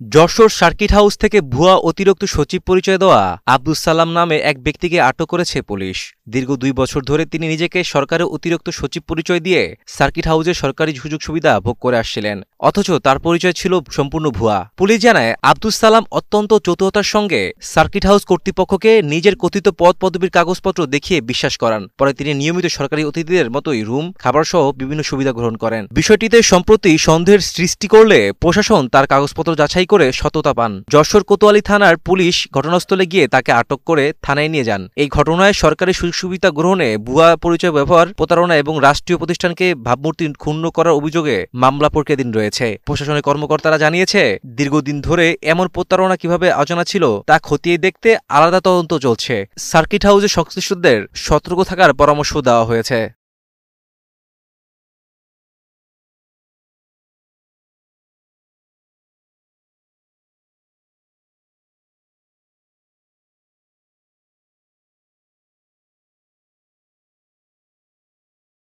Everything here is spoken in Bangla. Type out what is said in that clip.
যশোর সার্কিট হাউস থেকে ভুয়া অতিরিক্ত সচিব পরিচয় দেওয়া আব্দুস সালাম নামে এক ব্যক্তিকে আটক করেছে পুলিশ। দীর্ঘ 2 বছর ধরে তিনি নিজেকে সরকারের অতিরিক্ত সচিব পরিচয় দিয়ে সার্কিট হাউসের সরকারি সুযোগ সুবিধা ভোগ করে আসছিলেন, অথচ তার পরিচয় ছিল সম্পূর্ণ ভুয়া। পুলিশ জানায়, আব্দুস সালাম অত্যন্ত চতুরতার সঙ্গে সার্কিট হাউস কর্তৃপক্ষকে নিজের কথিত পদ পদবীর কাগজপত্র দেখিয়ে বিশ্বাস করান। পরে তিনি নিয়মিত সরকারি অতিথিদের মতোই রুম, খাবার সহ বিভিন্ন সুবিধা গ্রহণ করেন। বিষয়টিতে সম্প্রতি সন্দেহের সৃষ্টি করলে প্রশাসন তার কাগজপত্র যাচাই করে সততা পান। যশোর কোতোয়ালি থানার পুলিশ ঘটনাস্থলে গিয়ে তাকে আটক করে থানায় নিয়ে যান। এই ঘটনায় সরকারি সুযোগ সুবিধা গ্রহণে ভুয়া পরিচয় ব্যবহার, প্রতারণা এবং রাষ্ট্রীয় প্রতিষ্ঠানকে ভাবমূর্তি ক্ষুণ্ণ করার অভিযোগে মামলা প্রক্রিয়াধীন রয়েছে। প্রশাসনের কর্মকর্তারা জানিয়েছে, দীর্ঘদিন ধরে এমন প্রতারণা কিভাবে অজানা ছিল তা খতিয়ে দেখতে আলাদা তদন্ত চলছে। সার্কিট হাউসে সংশ্লিষ্টদের সতর্ক থাকার পরামর্শ দেওয়া হয়েছে।